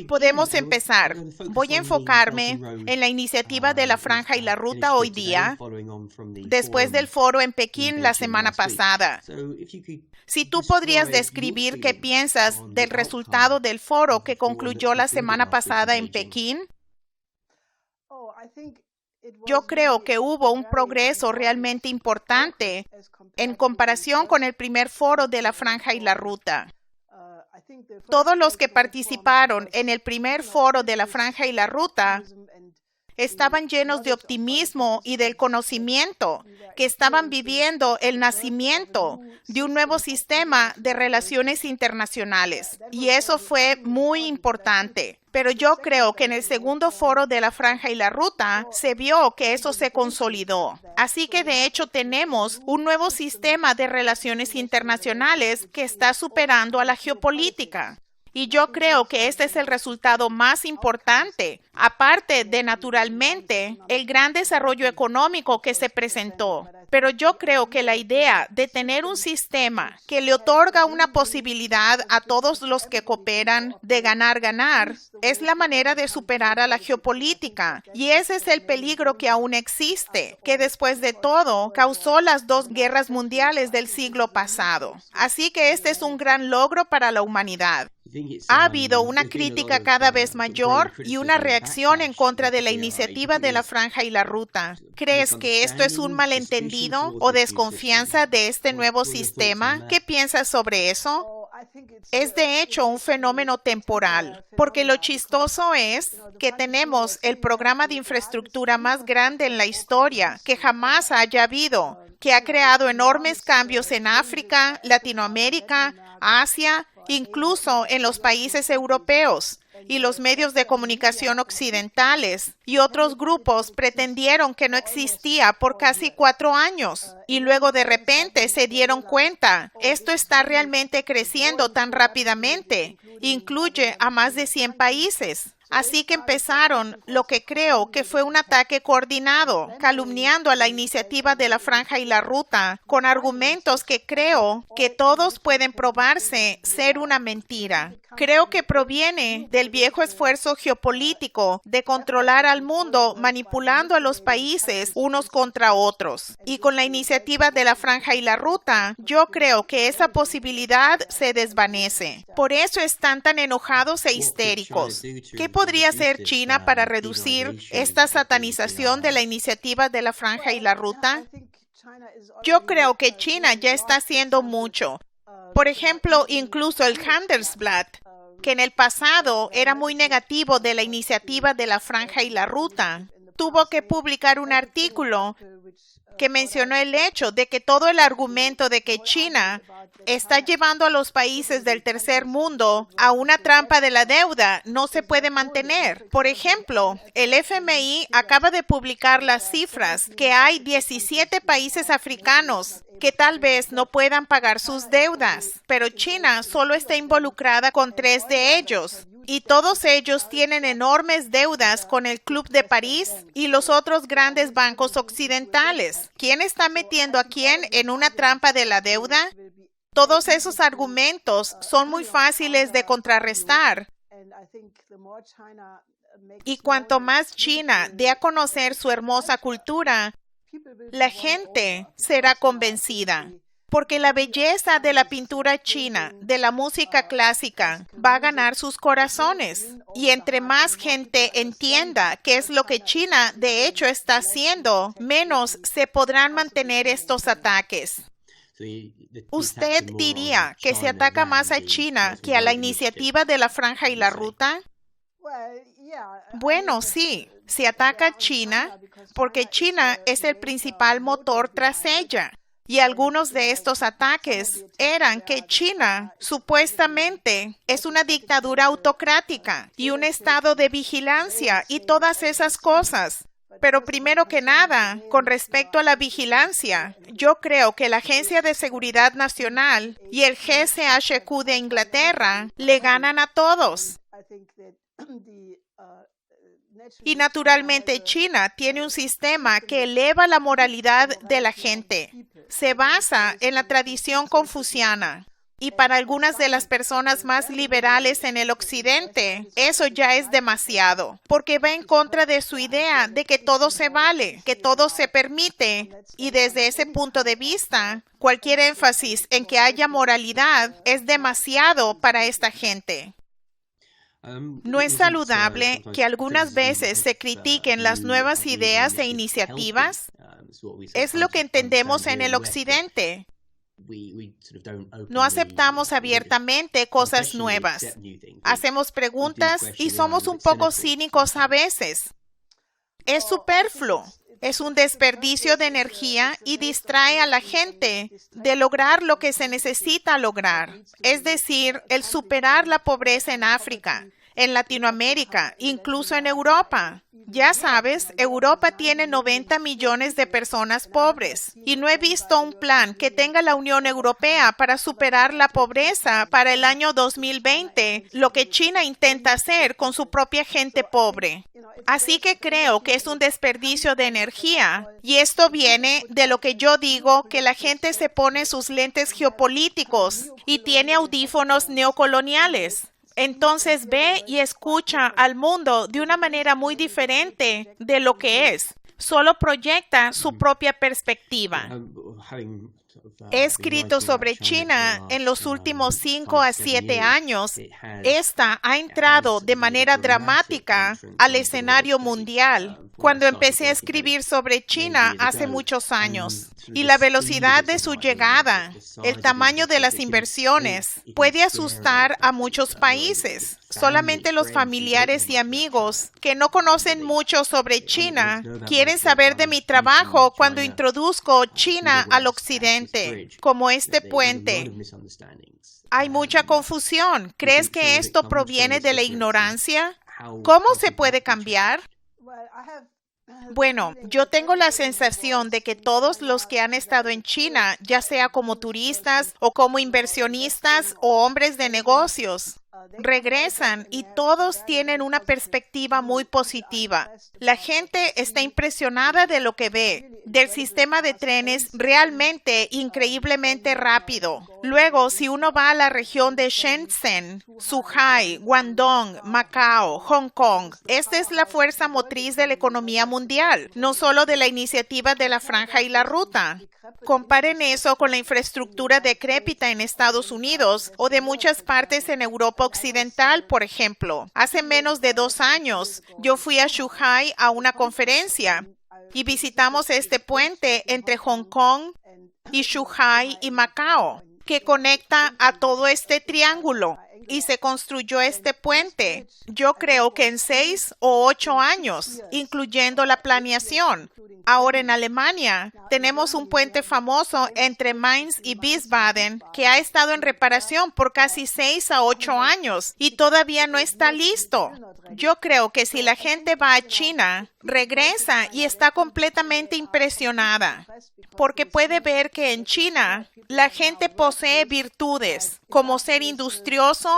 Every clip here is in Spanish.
Podemos empezar. Voy a enfocarme en la iniciativa de la Franja y la Ruta hoy día, después del foro en Pekín la semana pasada. Si tú podrías describir qué piensas del resultado del foro que concluyó la semana pasada en Pekín. Yo creo que hubo un progreso realmente importante en comparación con el primer foro de la Franja y la Ruta. Todos los que participaron en el primer foro de la Franja y la Ruta estaban llenos de optimismo y del conocimiento que estaban viviendo el nacimiento de un nuevo sistema de relaciones internacionales. Y eso fue muy importante. Pero yo creo que en el segundo foro de la Franja y la Ruta se vio que eso se consolidó. Así que de hecho tenemos un nuevo sistema de relaciones internacionales que está superando a la geopolítica. Y yo creo que este es el resultado más importante, aparte de, naturalmente, el gran desarrollo económico que se presentó. Pero yo creo que la idea de tener un sistema que le otorga una posibilidad a todos los que cooperan de ganar es la manera de superar a la geopolítica. Y ese es el peligro que aún existe, que después de todo causó las 2 guerras mundiales del siglo pasado. Así que este es un gran logro para la humanidad. Ha habido una crítica cada vez mayor y una reacción en contra de la iniciativa de la Franja y la Ruta. ¿Crees que esto es un malentendido o desconfianza de este nuevo sistema? ¿Qué piensas sobre eso? Es de hecho un fenómeno temporal, porque lo chistoso es que tenemos el programa de infraestructura más grande en la historia que jamás haya habido, que ha creado enormes cambios en África, Latinoamérica, Asia, incluso en los países europeos, y los medios de comunicación occidentales y otros grupos pretendieron que no existía por casi 4 años. Y luego de repente se dieron cuenta, esto está realmente creciendo tan rápidamente, incluye a más de 100 países. Así que empezaron lo que creo que fue un ataque coordinado, calumniando a la iniciativa de la Franja y la Ruta, con argumentos que creo que todos pueden probarse ser una mentira. Creo que proviene del viejo esfuerzo geopolítico de controlar al mundo manipulando a los países unos contra otros. Y con la iniciativa de la Franja y la Ruta, yo creo que esa posibilidad se desvanece. Por eso están tan enojados e histéricos. ¿Qué podría hacer China para reducir esta satanización de la iniciativa de la Franja y la Ruta? Yo creo que China ya está haciendo mucho. Por ejemplo, incluso el Handelsblatt, que en el pasado era muy negativo de la iniciativa de la Franja y la Ruta, tuvo que publicar un artículo que mencionó el hecho de que todo el argumento de que China está llevando a los países del tercer mundo a una trampa de la deuda no se puede mantener. Por ejemplo, el FMI acaba de publicar las cifras que hay 17 países africanos que tal vez no puedan pagar sus deudas, pero China solo está involucrada con 3 de ellos. Y todos ellos tienen enormes deudas con el Club de París y los otros grandes bancos occidentales. ¿Quién está metiendo a quién en una trampa de la deuda? Todos esos argumentos son muy fáciles de contrarrestar. Y cuanto más China dé a conocer su hermosa cultura, la gente será convencida. Porque la belleza de la pintura china, de la música clásica, va a ganar sus corazones. Y entre más gente entienda qué es lo que China de hecho está haciendo, menos se podrán mantener estos ataques. ¿Usted diría que se ataca más a China que a la iniciativa de la Franja y la Ruta? Bueno, sí, se ataca a China porque China es el principal motor tras ella. Y algunos de estos ataques eran que China supuestamente es una dictadura autocrática y un estado de vigilancia y todas esas cosas. Pero primero que nada, con respecto a la vigilancia, yo creo que la Agencia de Seguridad Nacional y el GCHQ de Inglaterra le ganan a todos. Y naturalmente China tiene un sistema que eleva la moralidad de la gente. Se basa en la tradición confuciana. Y para algunas de las personas más liberales en el occidente, eso ya es demasiado, porque va en contra de su idea de que todo se vale, que todo se permite. Y desde ese punto de vista, cualquier énfasis en que haya moralidad es demasiado para esta gente. No es saludable que algunas veces se critiquen las nuevas ideas e iniciativas. Es lo que entendemos en el occidente. No aceptamos abiertamente cosas nuevas. Hacemos preguntas y somos un poco cínicos a veces. Es superfluo. Es un desperdicio de energía y distrae a la gente de lograr lo que se necesita lograr. Es decir, el superar la pobreza en África, en Latinoamérica, incluso en Europa. Ya sabes, Europa tiene 90 millones de personas pobres y no he visto un plan que tenga la Unión Europea para superar la pobreza para el año 2020, lo que China intenta hacer con su propia gente pobre. Así que creo que es un desperdicio de energía y esto viene de lo que yo digo, que la gente se pone sus lentes geopolíticos y tiene audífonos neocoloniales. Entonces ve y escucha al mundo de una manera muy diferente de lo que es. Solo proyecta su propia perspectiva. He escrito sobre China en los últimos 5 a 7 años. Esta ha entrado de manera dramática al escenario mundial. Cuando empecé a escribir sobre China hace muchos años, y la velocidad de su llegada, el tamaño de las inversiones, puede asustar a muchos países. Solamente los familiares y amigos que no conocen mucho sobre China quieren saber de mi trabajo cuando introduzco China al occidente, como este puente. Hay mucha confusión. ¿Crees que esto proviene de la ignorancia? ¿Cómo se puede cambiar? Bueno, yo tengo la sensación de que todos los que han estado en China, ya sea como turistas o como inversionistas o hombres de negocios, regresan y todos tienen una perspectiva muy positiva. La gente está impresionada de lo que ve, del sistema de trenes realmente increíblemente rápido. Luego, si uno va a la región de Shenzhen, Zhuhai, Guangdong, Macao, Hong Kong, esta es la fuerza motriz de la economía mundial, no solo de la iniciativa de la Franja y la Ruta. Comparen eso con la infraestructura decrépita en Estados Unidos o de muchas partes en Europa Occidental, por ejemplo. Hace menos de 2 años, yo fui a Zhuhai a una conferencia y visitamos este puente entre Hong Kong y Zhuhai y Macao, que conecta a todo este triángulo. Y se construyó este puente, yo creo que en 6 o 8 años, incluyendo la planeación. Ahora en Alemania tenemos un puente famoso entre Mainz y Wiesbaden que ha estado en reparación por casi 6 a 8 años y todavía no está listo. Yo creo que si la gente va a China, regresa y está completamente impresionada, porque puede ver que en China la gente posee virtudes como ser industrioso,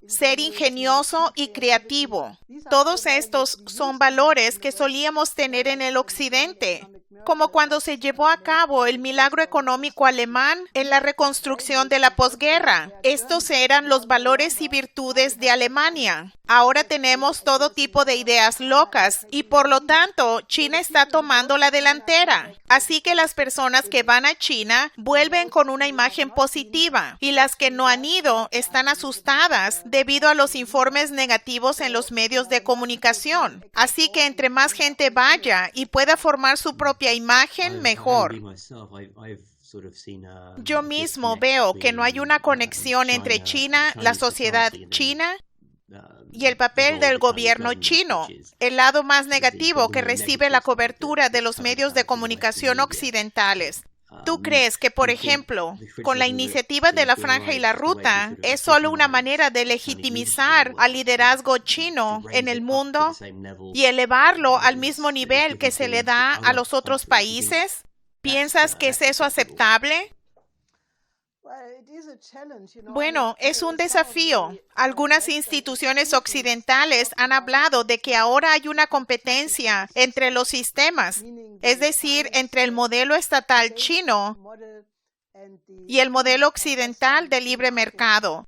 ser ingenioso y creativo. Todos estos son valores que solíamos tener en el occidente, como cuando se llevó a cabo el milagro económico alemán en la reconstrucción de la posguerra. Estos eran los valores y virtudes de Alemania. Ahora tenemos todo tipo de ideas locas y por lo tanto China está tomando la delantera. Así que las personas que van a China vuelven con una imagen positiva y las que no han ido están asustadas debido a los informes negativos en los medios de comunicación. Así que entre más gente vaya y pueda formar su propia imagen, mejor. Yo mismo veo que no hay una conexión entre China, la sociedad china y el papel del gobierno chino, el lado más negativo que recibe la cobertura de los medios de comunicación occidentales. ¿Tú crees que, por ejemplo, con la iniciativa de la Franja y la Ruta, es solo una manera de legitimizar al liderazgo chino en el mundo y elevarlo al mismo nivel que se le da a los otros países? ¿Piensas que es eso aceptable? Bueno, es un desafío. Algunas instituciones occidentales han hablado de que ahora hay una competencia entre los sistemas, es decir, entre el modelo estatal chino y el modelo occidental de libre mercado.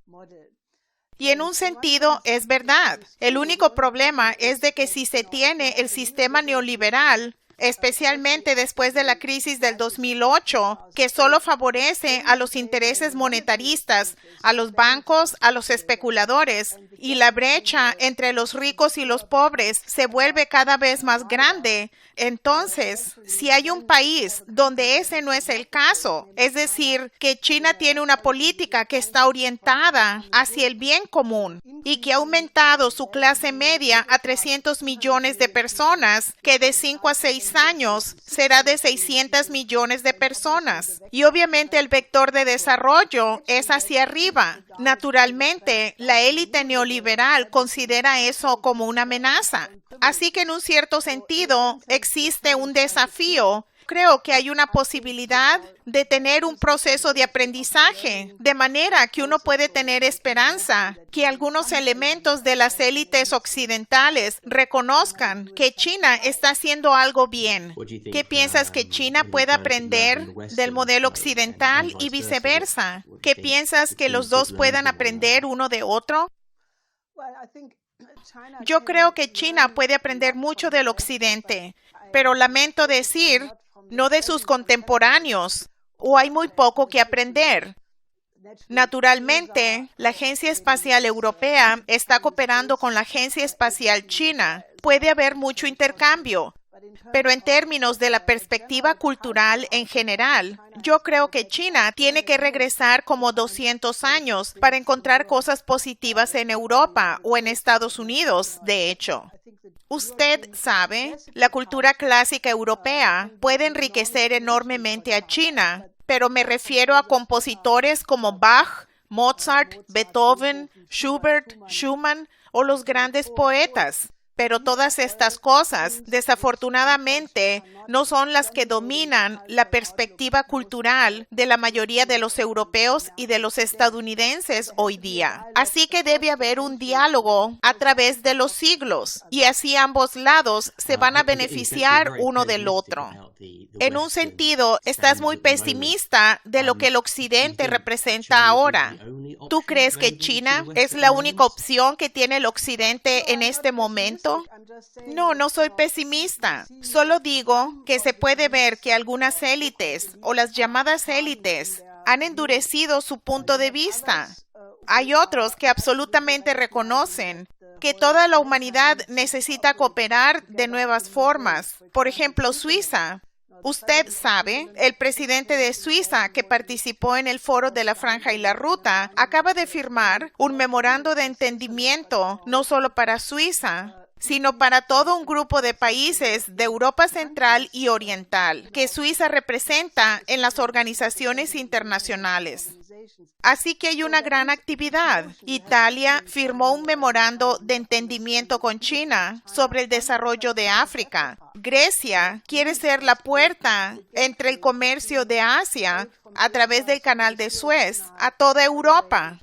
Y en un sentido es verdad. El único problema es de que si se tiene el sistema neoliberal, especialmente después de la crisis del 2008, que solo favorece a los intereses monetaristas, a los bancos, a los especuladores, y la brecha entre los ricos y los pobres se vuelve cada vez más grande. Entonces, si hay un país donde ese no es el caso, es decir, que China tiene una política que está orientada hacia el bien común y que ha aumentado su clase media a 300 millones de personas, que de 5 a 6 años será de 600 millones de personas. Y obviamente el vector de desarrollo es hacia arriba. Naturalmente, la élite neoliberal considera eso como una amenaza. Así que en un cierto sentido existe un desafío. Creo que hay una posibilidad de tener un proceso de aprendizaje, de manera que uno puede tener esperanza que algunos elementos de las élites occidentales reconozcan que China está haciendo algo bien. ¿Qué piensas que China pueda aprender del modelo occidental y viceversa? ¿Qué piensas que los dos puedan aprender uno de otro? Yo creo que China puede aprender mucho del occidente, pero lamento decir, no de sus contemporáneos, o hay muy poco que aprender. Naturalmente, la Agencia Espacial Europea está cooperando con la Agencia Espacial China. Puede haber mucho intercambio, pero en términos de la perspectiva cultural en general, yo creo que China tiene que regresar como 200 años para encontrar cosas positivas en Europa o en Estados Unidos, de hecho. Usted sabe, la cultura clásica europea puede enriquecer enormemente a China, pero me refiero a compositores como Bach, Mozart, Beethoven, Schubert, Schumann o los grandes poetas. Pero todas estas cosas, desafortunadamente, no son las que dominan la perspectiva cultural de la mayoría de los europeos y de los estadounidenses hoy día. Así que debe haber un diálogo a través de los siglos, y así ambos lados se van a beneficiar uno del otro. En un sentido, estás muy pesimista de lo que el occidente representa ahora. ¿Tú crees que China es la única opción que tiene el occidente en este momento? No, no soy pesimista. Solo digo que se puede ver que algunas élites o las llamadas élites han endurecido su punto de vista. Hay otros que absolutamente reconocen que toda la humanidad necesita cooperar de nuevas formas. Por ejemplo, Suiza. Usted sabe, el presidente de Suiza, que participó en el foro de la Franja y la Ruta, acaba de firmar un memorando de entendimiento no solo para Suiza, sino para todo un grupo de países de Europa Central y Oriental, que Suiza representa en las organizaciones internacionales. Así que hay una gran actividad. Italia firmó un memorando de entendimiento con China sobre el desarrollo de África. Grecia quiere ser la puerta entre el comercio de Asia a través del Canal de Suez a toda Europa.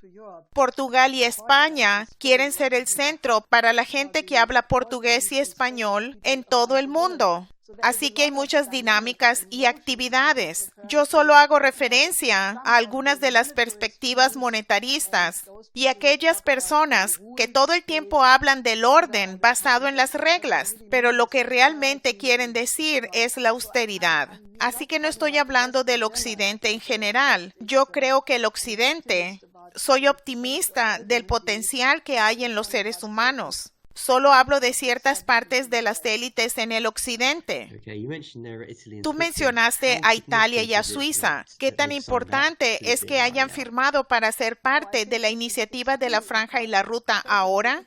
Portugal y España quieren ser el centro para la gente que habla portugués y español en todo el mundo. Así que hay muchas dinámicas y actividades. Yo solo hago referencia a algunas de las perspectivas monetaristas y aquellas personas que todo el tiempo hablan del orden basado en las reglas, pero lo que realmente quieren decir es la austeridad. Así que no estoy hablando del occidente en general. Yo creo que el occidente, soy optimista del potencial que hay en los seres humanos. Solo hablo de ciertas partes de las élites en el occidente. Tú mencionaste a Italia y a Suiza. ¿Qué tan importante es que hayan firmado para ser parte de la iniciativa de la Franja y la Ruta ahora?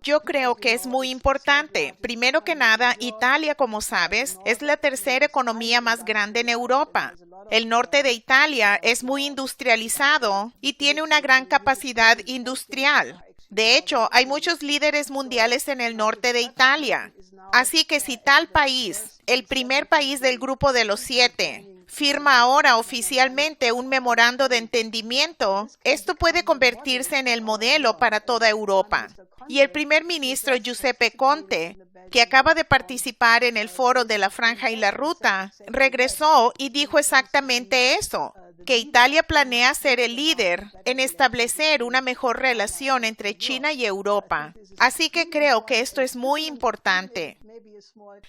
Yo creo que es muy importante. Primero que nada, Italia, como sabes, es la tercera economía más grande en Europa. El norte de Italia es muy industrializado y tiene una gran capacidad industrial. De hecho, hay muchos líderes mundiales en el norte de Italia. Así que si tal país, el primer país del grupo de los 7, firma ahora oficialmente un memorando de entendimiento, esto puede convertirse en el modelo para toda Europa. Y el primer ministro Giuseppe Conte que acaba de participar en el foro de la Franja y la Ruta, regresó y dijo exactamente eso, que Italia planea ser el líder en establecer una mejor relación entre China y Europa. Así que creo que esto es muy importante.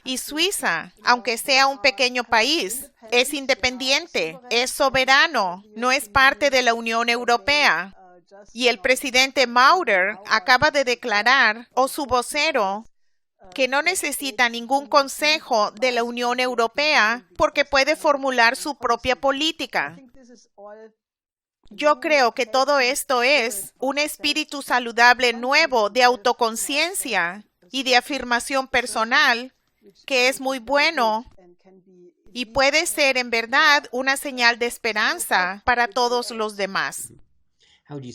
Y Suiza, aunque sea un pequeño país, es independiente, es soberano, no es parte de la Unión Europea. Y el presidente Maurer acaba de declarar, o su vocero, que no necesita ningún consejo de la Unión Europea porque puede formular su propia política. Yo creo que todo esto es un espíritu saludable nuevo de autoconciencia y de afirmación personal que es muy bueno y puede ser en verdad una señal de esperanza para todos los demás.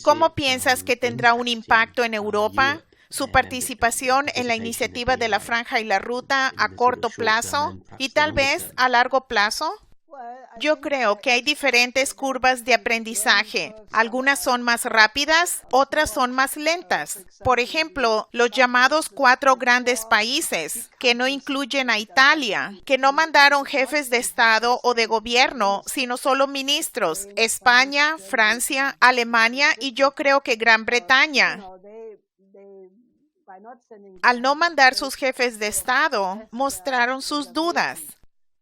¿Cómo piensas que tendrá un impacto en Europa su participación en la iniciativa de la Franja y la Ruta a corto plazo y tal vez a largo plazo? Yo creo que hay diferentes curvas de aprendizaje. Algunas son más rápidas, otras son más lentas. Por ejemplo, los llamados 4 grandes países, que no incluyen a Italia, que no mandaron jefes de Estado o de gobierno, sino solo ministros, España, Francia, Alemania y yo creo que Gran Bretaña. Al no mandar sus jefes de Estado, mostraron sus dudas.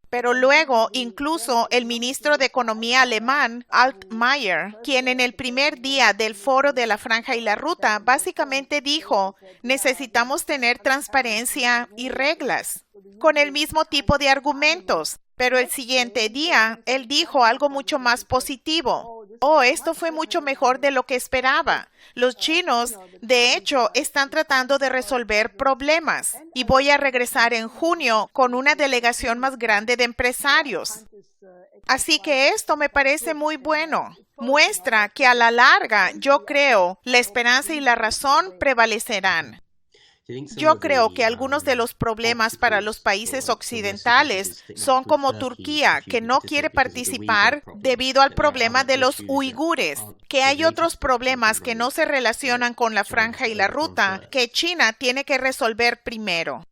Pero luego, incluso el ministro de Economía alemán, Altmaier, quien en el primer día del foro de la Franja y la Ruta básicamente dijo, necesitamos tener transparencia y reglas, con el mismo tipo de argumentos. Pero el siguiente día, él dijo algo mucho más positivo. Oh, esto fue mucho mejor de lo que esperaba. Los chinos, de hecho, están tratando de resolver problemas. Y voy a regresar en junio con una delegación más grande de empresarios. Así que esto me parece muy bueno. Muestra que a la larga, yo creo, la esperanza y la razón prevalecerán. Yo creo que algunos de los problemas para los países occidentales son como Turquía, que no quiere participar debido al problema de los uigures, que hay otros problemas que no se relacionan con la Franja y la Ruta, que China tiene que resolver primero.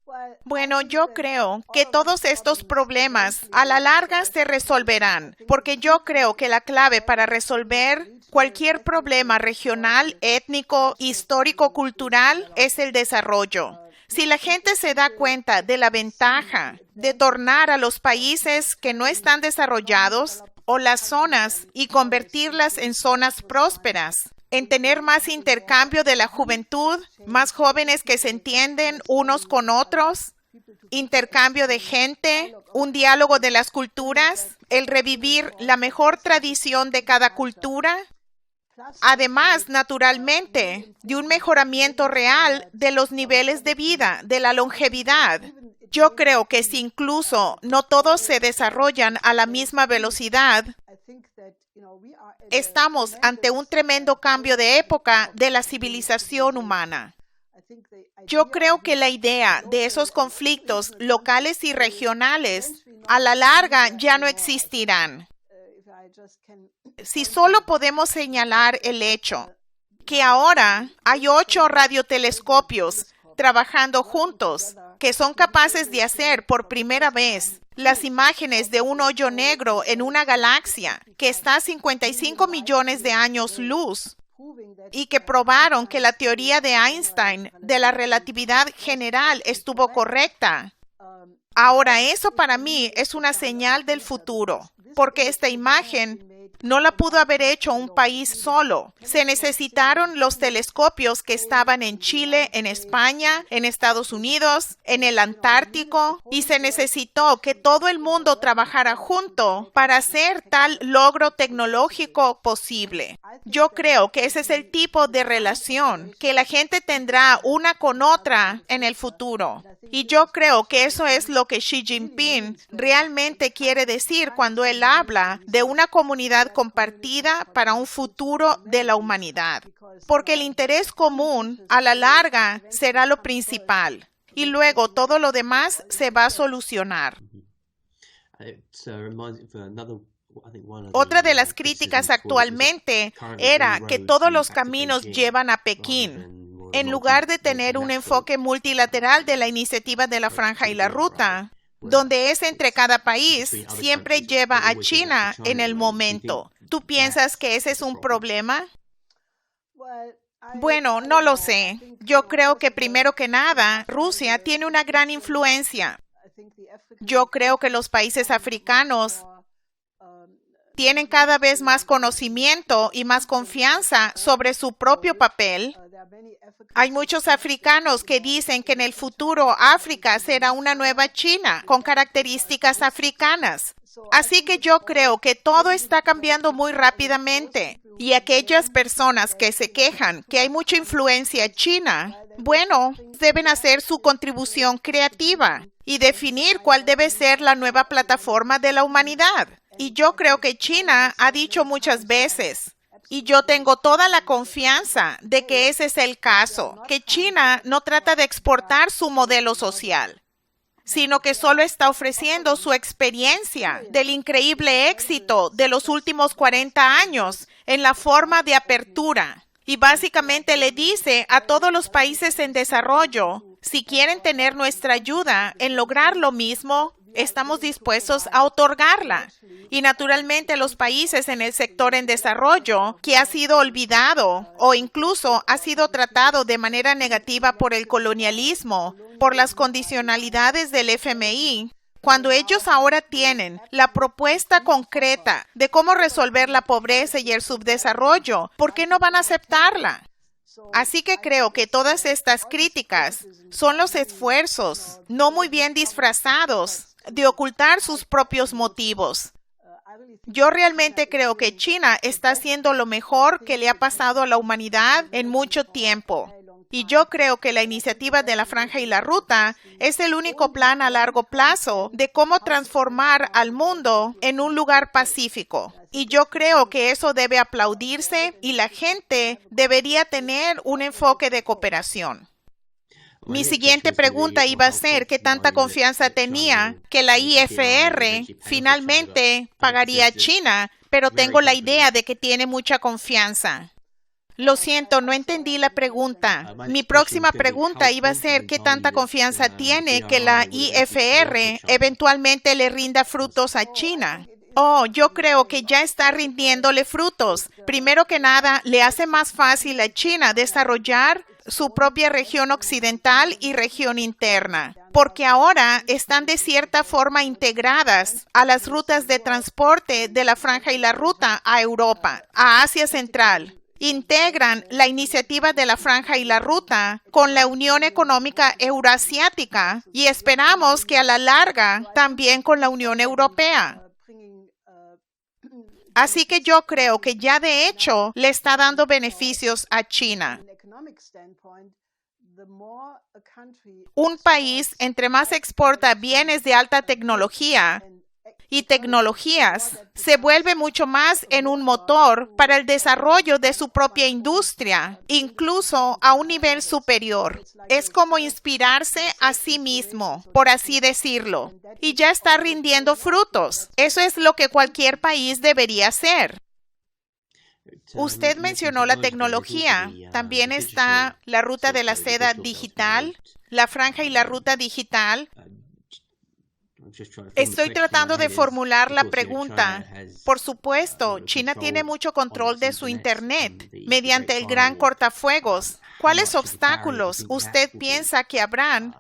Bueno, yo creo que todos estos problemas a la larga se resolverán, porque yo creo que la clave para resolver cualquier problema regional, étnico, histórico, cultural es el desarrollo. Si la gente se da cuenta de la ventaja de tornar a los países que no están desarrollados o las zonas y convertirlas en zonas prósperas, en tener más intercambio de la juventud, más jóvenes que se entienden unos con otros, intercambio de gente, un diálogo de las culturas, el revivir la mejor tradición de cada cultura, además, naturalmente, de un mejoramiento real de los niveles de vida, de la longevidad. Yo creo que si incluso no todos se desarrollan a la misma velocidad, estamos ante un tremendo cambio de época de la civilización humana. Yo creo que la idea de esos conflictos locales y regionales a la larga ya no existirán. Si solo podemos señalar el hecho que ahora hay 8 radiotelescopios trabajando juntos que son capaces de hacer por primera vez las imágenes de un hoyo negro en una galaxia que está a 55 millones de años luz y que probaron que la teoría de Einstein de la relatividad general estuvo correcta. Ahora, eso para mí es una señal del futuro, porque esta imagen no la pudo haber hecho un país solo. Se necesitaron los telescopios que estaban en Chile, en España, en Estados Unidos, en el Antártico, y se necesitó que todo el mundo trabajara junto para hacer tal logro tecnológico posible. Yo creo que ese es el tipo de relación que la gente tendrá una con otra en el futuro. Y yo creo que eso es lo que Xi Jinping realmente quiere decir cuando él habla de una comunidad compartida para un futuro de la humanidad. Porque el interés común a la larga será lo principal. Y luego todo lo demás se va a solucionar. Otra de las críticas actualmente era que todos los caminos llevan a Pekín. en lugar de tener un enfoque multilateral de la iniciativa de la Franja y la Ruta, donde es entre cada país, siempre lleva a China en el momento. ¿Tú piensas que ese es un problema? Bueno, no lo sé. Yo creo que primero que nada, Rusia tiene una gran influencia. Yo creo que los países africanos tienen cada vez más conocimiento y más confianza sobre su propio papel. Hay muchos africanos que dicen que en el futuro África será una nueva China con características africanas. Así que yo creo que todo está cambiando muy rápidamente. Y aquellas personas que se quejan que hay mucha influencia china, bueno, deben hacer su contribución creativa y definir cuál debe ser la nueva plataforma de la humanidad. Y yo creo que China ha dicho muchas veces, y yo tengo toda la confianza de que ese es el caso, que China no trata de exportar su modelo social, sino que solo está ofreciendo su experiencia del increíble éxito de los últimos 40 años en la forma de apertura. Y básicamente le dice a todos los países en desarrollo, si quieren tener nuestra ayuda en lograr lo mismo, estamos dispuestos a otorgarla. Y naturalmente los países en el sector en desarrollo, que ha sido olvidado o incluso ha sido tratado de manera negativa por el colonialismo, por las condicionalidades del FMI, cuando ellos ahora tienen la propuesta concreta de cómo resolver la pobreza y el subdesarrollo, ¿por qué no van a aceptarla? Así que creo que todas estas críticas son los esfuerzos, no muy bien disfrazados, de ocultar sus propios motivos. Yo realmente creo que China está haciendo lo mejor que le ha pasado a la humanidad en mucho tiempo. Y yo creo que la iniciativa de la Franja y la Ruta es el único plan a largo plazo de cómo transformar al mundo en un lugar pacífico. Y yo creo que eso debe aplaudirse y la gente debería tener un enfoque de cooperación. Mi siguiente pregunta iba a ser qué tanta confianza tenía que la IFR finalmente pagaría a China, pero tengo la idea de que tiene mucha confianza. Lo siento, no entendí la pregunta. Mi próxima pregunta iba a ser qué tanta confianza tiene que la IFR eventualmente le rinda frutos a China. Oh, yo creo que ya está rindiéndole frutos. Primero que nada, le hace más fácil a China desarrollar su propia región occidental y región interna, porque ahora están de cierta forma integradas a las rutas de transporte de la Franja y la Ruta a Europa, a Asia Central. Integran la iniciativa de la Franja y la Ruta con la Unión Económica Euroasiática y esperamos que a la larga también con la Unión Europea. Así que yo creo que ya de hecho le está dando beneficios a China. Un país, entre más exporta bienes de alta tecnología y tecnologías, se vuelve mucho más en un motor para el desarrollo de su propia industria, incluso a un nivel superior. Es como inspirarse a sí mismo, por así decirlo, y ya está rindiendo frutos. Eso es lo que cualquier país debería hacer. Usted mencionó la tecnología. También está la ruta de la seda digital, la Franja y la Ruta digital. Estoy tratando de formular la pregunta. Por supuesto, China tiene mucho control de su Internet mediante el gran cortafuegos. ¿Cuáles obstáculos usted piensa que habrán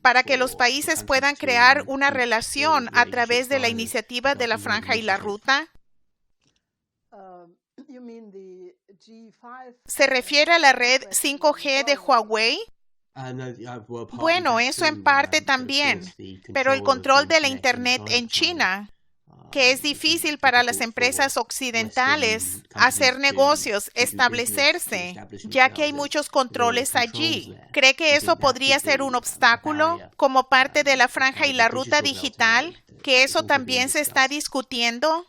para que los países puedan crear una relación a través de la iniciativa de la Franja y la Ruta? ¿Se refiere a la red 5G de Huawei? Bueno, eso en parte también, pero el control de la Internet en China, que es difícil para las empresas occidentales hacer negocios, establecerse, ya que hay muchos controles allí. ¿Cree que eso podría ser un obstáculo como parte de la Franja y la Ruta digital? ¿Que eso también se está discutiendo?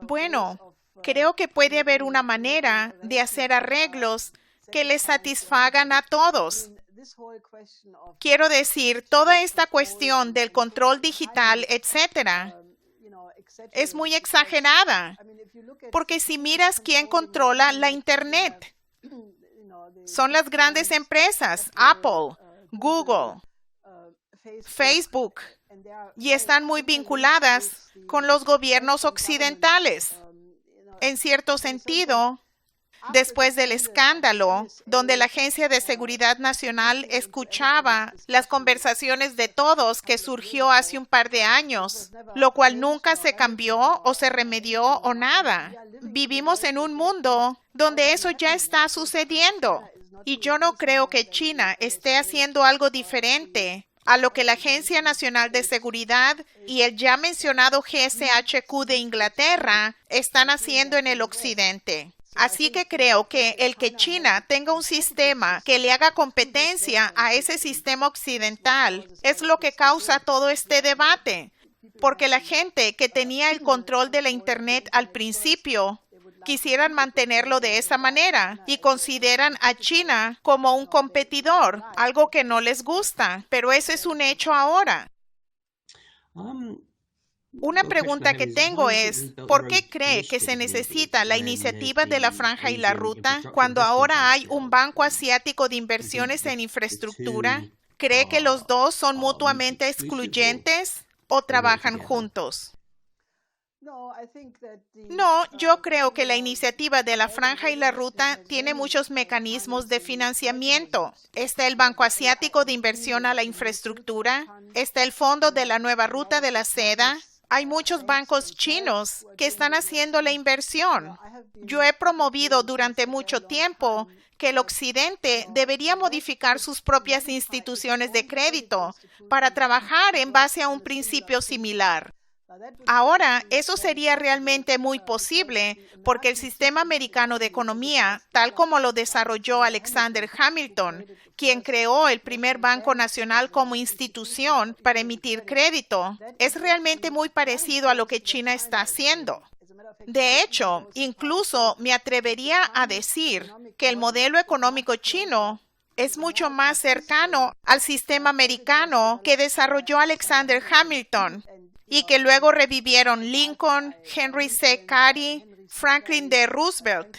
Bueno, creo que puede haber una manera de hacer arreglos que les satisfagan a todos. Quiero decir, toda esta cuestión del control digital, etcétera, es muy exagerada, porque si miras quién controla la Internet, son las grandes empresas, Apple, Google, Facebook, y están muy vinculadas con los gobiernos occidentales. En cierto sentido, después del escándalo, donde la Agencia de Seguridad Nacional escuchaba las conversaciones de todos que surgió hace un par de años, lo cual nunca se cambió o se remedió o nada. Vivimos en un mundo donde eso ya está sucediendo. Y yo no creo que China esté haciendo algo diferente a lo que la Agencia Nacional de Seguridad y el ya mencionado GCHQ de Inglaterra están haciendo en el occidente. Así que creo que el que China tenga un sistema que le haga competencia a ese sistema occidental es lo que causa todo este debate, porque la gente que tenía el control de la Internet al principio quisieran mantenerlo de esa manera y consideran a China como un competidor, algo que no les gusta, pero ese es un hecho ahora. Una pregunta que tengo es, ¿por qué cree que se necesita la iniciativa de la Franja y la Ruta cuando ahora hay un banco asiático de inversiones en infraestructura? ¿Cree que los dos son mutuamente excluyentes o trabajan juntos? No, yo creo que la iniciativa de la Franja y la Ruta tiene muchos mecanismos de financiamiento. Está el Banco Asiático de Inversión a la Infraestructura, está el Fondo de la Nueva Ruta de la Seda. Hay muchos bancos chinos que están haciendo la inversión. Yo he promovido durante mucho tiempo que el Occidente debería modificar sus propias instituciones de crédito para trabajar en base a un principio similar. Ahora, eso sería realmente muy posible porque el sistema americano de economía, tal como lo desarrolló Alexander Hamilton, quien creó el primer Banco Nacional como institución para emitir crédito, es realmente muy parecido a lo que China está haciendo. De hecho, incluso me atrevería a decir que el modelo económico chino es mucho más cercano al sistema americano que desarrolló Alexander Hamilton y que luego revivieron Lincoln, Henry C. Carey, Franklin D. Roosevelt.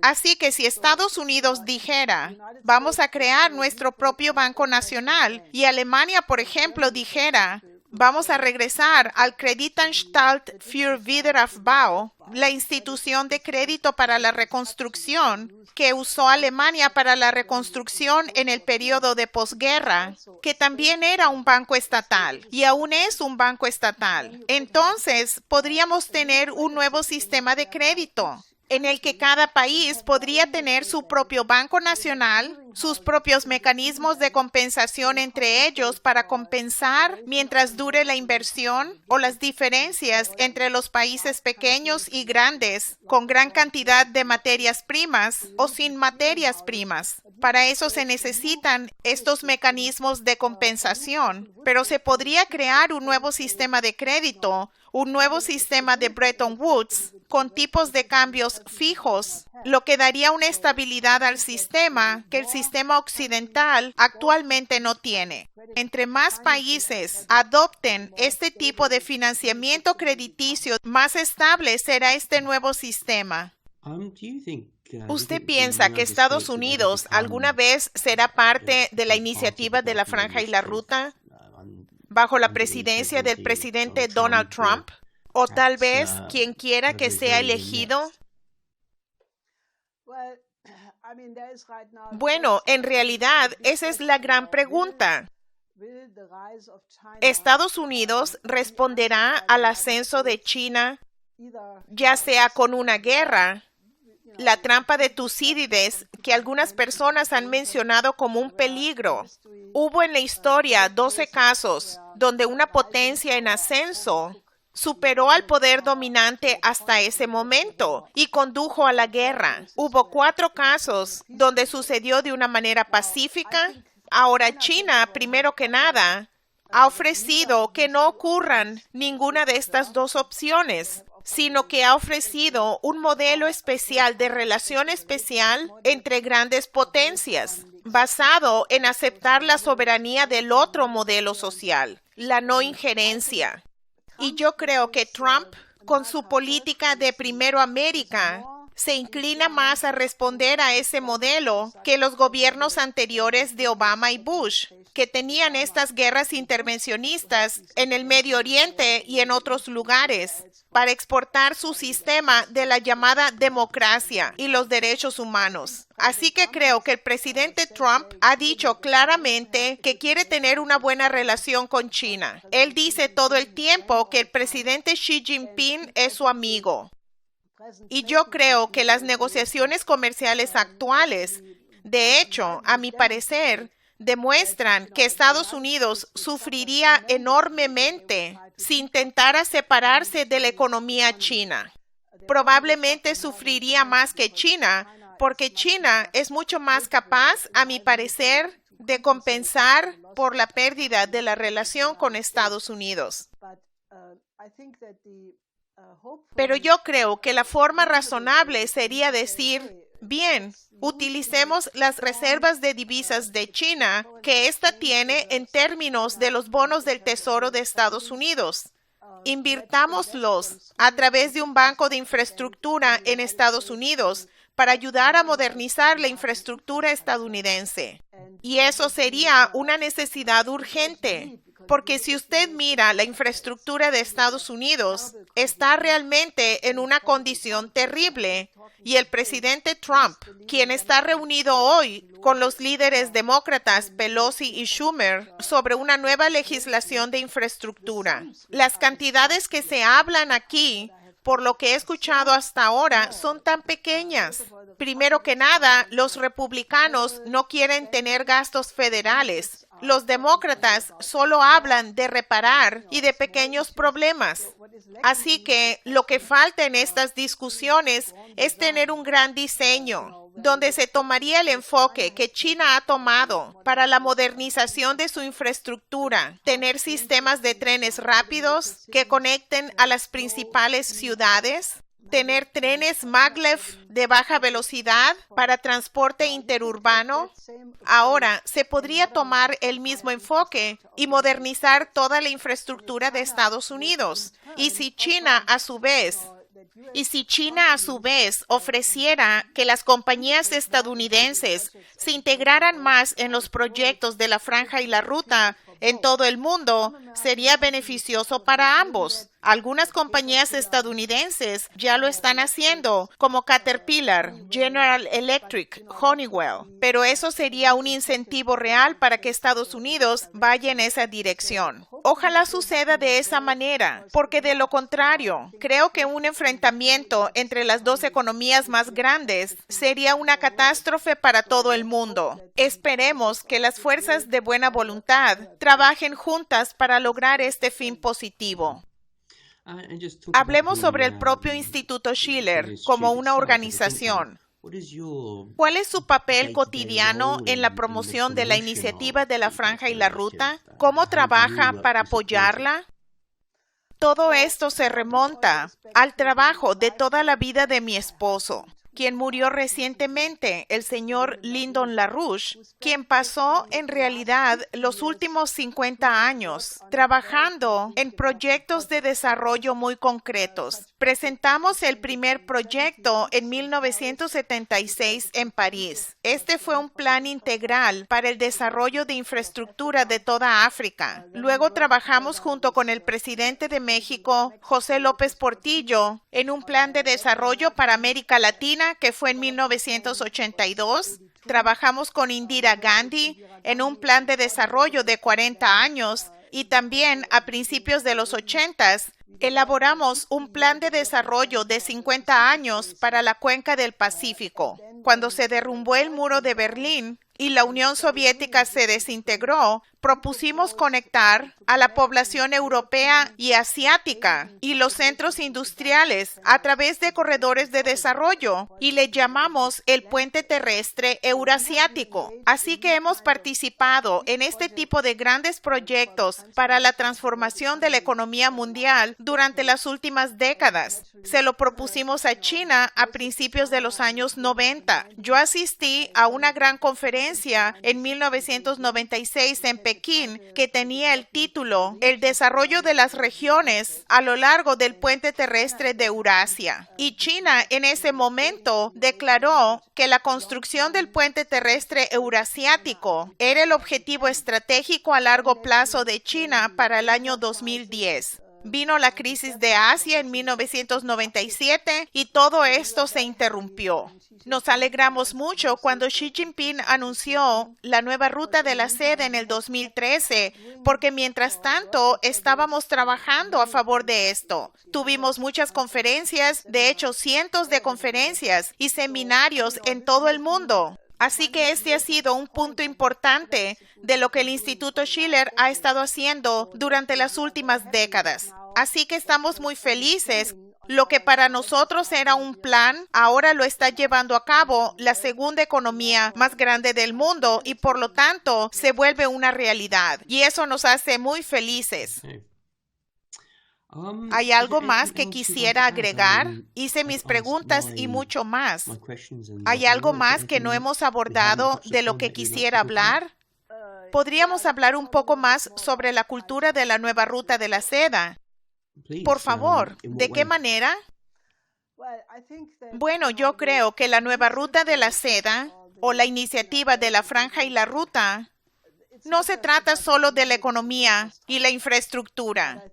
Así que si Estados Unidos dijera, vamos a crear nuestro propio Banco Nacional, y Alemania, por ejemplo, dijera, vamos a regresar al Kreditanstalt für Wiederaufbau, la institución de crédito para la reconstrucción que usó Alemania para la reconstrucción en el periodo de posguerra, que también era un banco estatal y aún es un banco estatal. Entonces, podríamos tener un nuevo sistema de crédito en el que cada país podría tener su propio banco nacional, sus propios mecanismos de compensación entre ellos para compensar mientras dure la inversión o las diferencias entre los países pequeños y grandes, con gran cantidad de materias primas o sin materias primas. Para eso se necesitan estos mecanismos de compensación, pero se podría crear un nuevo sistema de crédito, un nuevo sistema de Bretton Woods con tipos de cambios fijos, lo que daría una estabilidad al sistema que el sistema occidental actualmente no tiene. Entre más países adopten este tipo de financiamiento crediticio, más estable será este nuevo sistema. ¿Usted piensa que Estados Unidos alguna vez será parte de la iniciativa de la Franja y la Ruta bajo la presidencia del presidente Donald Trump? ¿O tal vez quien quiera que sea elegido? Bueno, en realidad, esa es la gran pregunta. ¿Estados Unidos responderá al ascenso de China, ya sea con una guerra, la trampa de Tucídides, que algunas personas han mencionado como un peligro? Hubo en la historia 12 casos donde una potencia en ascenso superó al poder dominante hasta ese momento y condujo a la guerra. Hubo 4 casos donde sucedió de una manera pacífica. Ahora China, primero que nada, ha ofrecido que no ocurran ninguna de estas 2 opciones, sino que ha ofrecido un modelo especial de relación especial entre grandes potencias, basado en aceptar la soberanía del otro modelo social, la no injerencia. Y yo creo que Trump, con su política de Primero América, se inclina más a responder a ese modelo que los gobiernos anteriores de Obama y Bush, que tenían estas guerras intervencionistas en el Medio Oriente y en otros lugares para exportar su sistema de la llamada democracia y los derechos humanos. Así que creo que el presidente Trump ha dicho claramente que quiere tener una buena relación con China. Él dice todo el tiempo que el presidente Xi Jinping es su amigo. Y yo creo que las negociaciones comerciales actuales, de hecho, a mi parecer, demuestran que Estados Unidos sufriría enormemente si intentara separarse de la economía china. Probablemente sufriría más que China, porque China es mucho más capaz, a mi parecer, de compensar por la pérdida de la relación con Estados Unidos. Pero yo creo que la forma razonable sería decir, bien, utilicemos las reservas de divisas de China que ésta tiene en términos de los bonos del Tesoro de Estados Unidos. Invirtámoslos a través de un banco de infraestructura en Estados Unidos para ayudar a modernizar la infraestructura estadounidense. Y eso sería una necesidad urgente. Porque si usted mira la infraestructura de Estados Unidos, está realmente en una condición terrible. Y el presidente Trump, quien está reunido hoy con los líderes demócratas Pelosi y Schumer sobre una nueva legislación de infraestructura. Las cantidades que se hablan aquí, por lo que he escuchado hasta ahora, son tan pequeñas. Primero que nada, los republicanos no quieren tener gastos federales. Los demócratas solo hablan de reparar y de pequeños problemas. Así que lo que falta en estas discusiones es tener un gran diseño, donde se tomaría el enfoque que China ha tomado para la modernización de su infraestructura, tener sistemas de trenes rápidos que conecten a las principales ciudades, tener trenes maglev de baja velocidad para transporte interurbano. Ahora, se podría tomar el mismo enfoque y modernizar toda la infraestructura de Estados Unidos. Y si China, a su vez, ofreciera que las compañías estadounidenses se integraran más en los proyectos de la Franja y la Ruta en todo el mundo, sería beneficioso para ambos. Algunas compañías estadounidenses ya lo están haciendo, como Caterpillar, General Electric, Honeywell. Pero eso sería un incentivo real para que Estados Unidos vaya en esa dirección. Ojalá suceda de esa manera, porque de lo contrario, creo que un enfrentamiento entre las dos economías más grandes sería una catástrofe para todo el mundo. Esperemos que las fuerzas de buena voluntad trabajen juntas para lograr este fin positivo. Hablemos sobre el propio Instituto Schiller como una organización. ¿Cuál es su papel cotidiano en la promoción de la iniciativa de la Franja y la Ruta? ¿Cómo trabaja para apoyarla? Todo esto se remonta al trabajo de toda la vida de mi esposo, quien murió recientemente, el señor Lyndon LaRouche, quien pasó en realidad los últimos 50 años trabajando en proyectos de desarrollo muy concretos. Presentamos el primer proyecto en 1976 en París. Este fue un plan integral para el desarrollo de infraestructura de toda África. Luego trabajamos junto con el presidente de México, José López Portillo, en un plan de desarrollo para América Latina que fue en 1982. Trabajamos con Indira Gandhi en un plan de desarrollo de 40 años y también a principios de los 80s elaboramos un plan de desarrollo de 50 años para la cuenca del Pacífico. Cuando se derrumbó el muro de Berlín y la Unión Soviética se desintegró, propusimos conectar a la población europea y asiática y los centros industriales a través de corredores de desarrollo y le llamamos el puente terrestre eurasiático. Así que hemos participado en este tipo de grandes proyectos para la transformación de la economía mundial durante las últimas décadas. Se lo propusimos a China a principios de los años 90 ruta. Yo asistí a una gran conferencia en 1996 en Pekín que tenía el título El desarrollo de las regiones a lo largo del puente terrestre de Eurasia. Y China en ese momento declaró que la construcción del puente terrestre eurasiático era el objetivo estratégico a largo plazo de China para el año 2010. Vino la crisis de Asia en 1997 y todo esto se interrumpió. Nos alegramos mucho cuando Xi Jinping anunció la nueva ruta de la seda en el 2013, porque mientras tanto estábamos trabajando a favor de esto. Tuvimos muchas conferencias, de hecho cientos de conferencias y seminarios en todo el mundo. Así que este ha sido un punto importante de lo que el Instituto Schiller ha estado haciendo durante las últimas décadas. Así que estamos muy felices. Lo que para nosotros era un plan, ahora lo está llevando a cabo la segunda economía más grande del mundo y por lo tanto se vuelve una realidad. Y eso nos hace muy felices. ¿Hay algo más que quisiera agregar? Hice mis preguntas y mucho más. ¿Hay algo más que no hemos abordado de lo que quisiera hablar? ¿Podríamos hablar un poco más sobre la cultura de la nueva ruta de la seda? Por favor, ¿de qué manera? Bueno, yo creo que la nueva ruta de la seda o la iniciativa de la franja y la ruta no se trata solo de la economía y la infraestructura.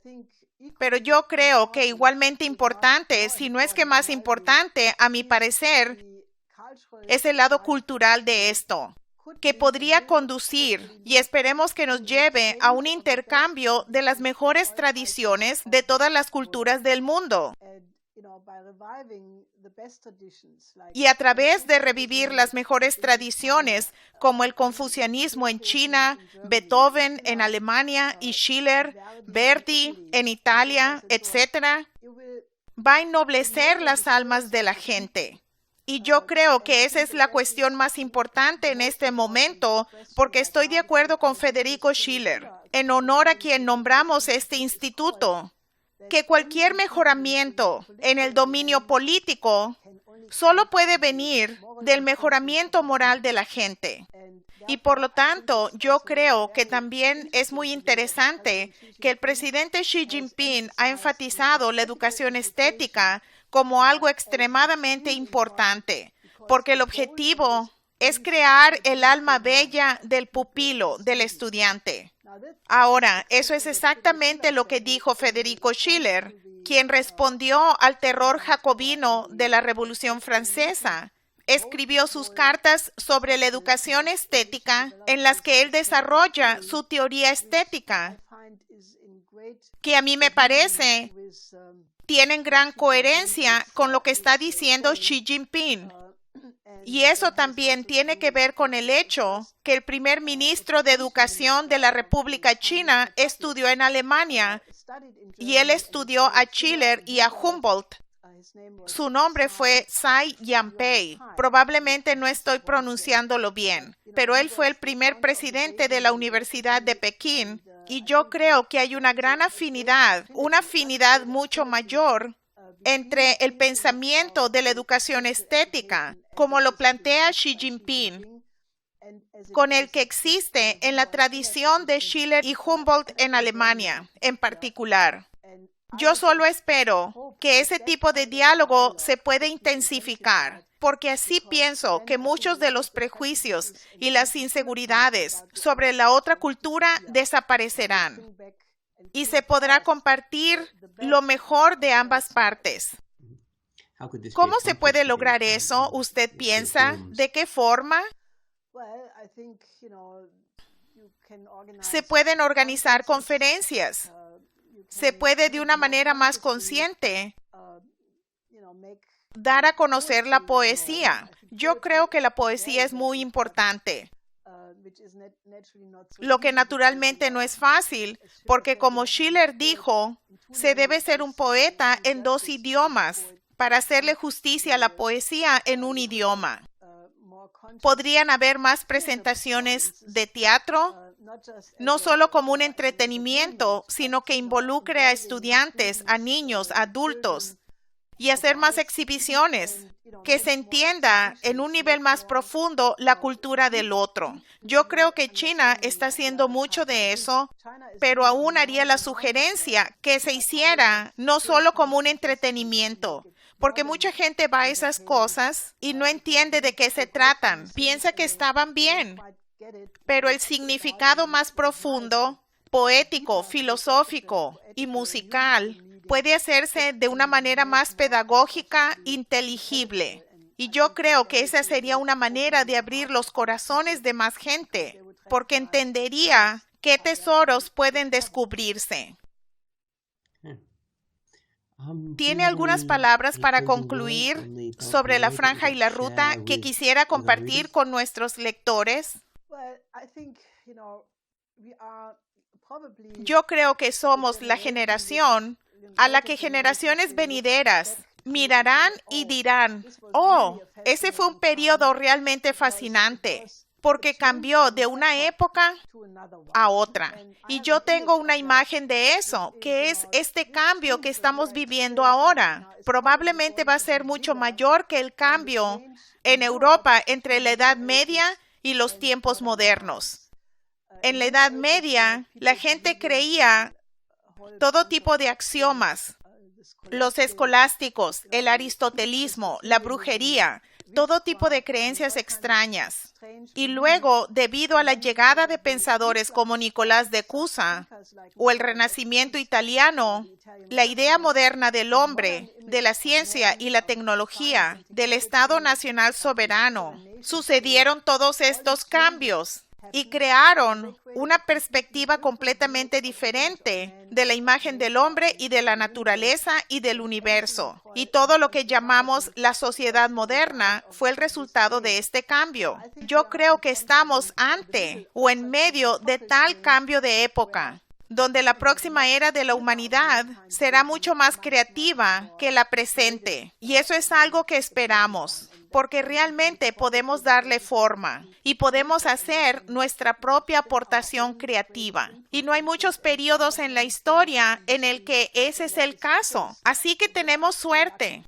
Pero yo creo que igualmente importante, si no es que más importante, a mi parecer, es el lado cultural de esto, que podría conducir y esperemos que nos lleve a un intercambio de las mejores tradiciones de todas las culturas del mundo. Y a través de revivir las mejores tradiciones, como el confucianismo en China, Beethoven en Alemania y Schiller, Verdi en Italia, etc., va a ennoblecer las almas de la gente. Y yo creo que esa es la cuestión más importante en este momento, porque estoy de acuerdo con Federico Schiller, en honor a quien nombramos este instituto, que cualquier mejoramiento en el dominio político solo puede venir del mejoramiento moral de la gente. Y por lo tanto, yo creo que también es muy interesante que el presidente Xi Jinping ha enfatizado la educación estética como algo extremadamente importante, porque el objetivo es crear el alma bella del pupilo, del estudiante. Ahora, eso es exactamente lo que dijo Federico Schiller, quien respondió al terror jacobino de la Revolución Francesa. Escribió sus cartas sobre la educación estética en las que él desarrolla su teoría estética, que a mí me parece tienen gran coherencia con lo que está diciendo Xi Jinping. Y eso también tiene que ver con el hecho que el primer ministro de Educación de la República China estudió en Alemania y él estudió a Schiller y a Humboldt. Su nombre fue Tsai Yanpei. Probablemente no estoy pronunciándolo bien, pero él fue el primer presidente de la Universidad de Pekín y yo creo que hay una gran afinidad, una afinidad mucho mayor entre el pensamiento de la educación estética, como lo plantea Xi Jinping, con el que existe en la tradición de Schiller y Humboldt en Alemania, en particular. Yo solo espero que ese tipo de diálogo se pueda intensificar, porque así pienso que muchos de los prejuicios y las inseguridades sobre la otra cultura desaparecerán y se podrá compartir lo mejor de ambas partes. ¿Cómo se puede lograr eso? ¿Usted piensa? ¿De qué forma? Se pueden organizar conferencias. Se puede de una manera más consciente dar a conocer la poesía. Yo creo que la poesía es muy importante. Lo que naturalmente no es fácil, porque como Schiller dijo, se debe ser un poeta en dos idiomas para hacerle justicia a la poesía en un idioma. ¿Podrían haber más presentaciones de teatro? No solo como un entretenimiento, sino que involucre a estudiantes, a niños, a adultos, y hacer más exhibiciones, que se entienda en un nivel más profundo la cultura del otro. Yo creo que China está haciendo mucho de eso, pero aún haría la sugerencia que se hiciera no solo como un entretenimiento, porque mucha gente va a esas cosas y no entiende de qué se tratan. Piensa que estaban bien, pero el significado más profundo, poético, filosófico y musical puede hacerse de una manera más pedagógica, inteligible. Y yo creo que esa sería una manera de abrir los corazones de más gente, porque entendería qué tesoros pueden descubrirse. ¿Tiene algunas palabras para concluir sobre la franja y la ruta que quisiera compartir con nuestros lectores? Yo creo que somos la generación a la que generaciones venideras mirarán y dirán, oh, ese fue un periodo realmente fascinante, porque cambió de una época a otra. Y yo tengo una imagen de eso, que es este cambio que estamos viviendo ahora. Probablemente va a ser mucho mayor que el cambio en Europa entre la Edad Media y los tiempos modernos. En la Edad Media, la gente creía todo tipo de axiomas, los escolásticos, el aristotelismo, la brujería, todo tipo de creencias extrañas. Y luego, debido a la llegada de pensadores como Nicolás de Cusa o el Renacimiento italiano, la idea moderna del hombre, de la ciencia y la tecnología, del Estado Nacional soberano, sucedieron todos estos cambios y crearon una perspectiva completamente diferente de la imagen del hombre y de la naturaleza y del universo. Y todo lo que llamamos la sociedad moderna fue el resultado de este cambio. Yo creo que estamos ante o en medio de tal cambio de época, donde la próxima era de la humanidad será mucho más creativa que la presente. Y eso es algo que esperamos, porque realmente podemos darle forma y podemos hacer nuestra propia aportación creativa. Y no hay muchos periodos en la historia en el que ese es el caso. Así que tenemos suerte.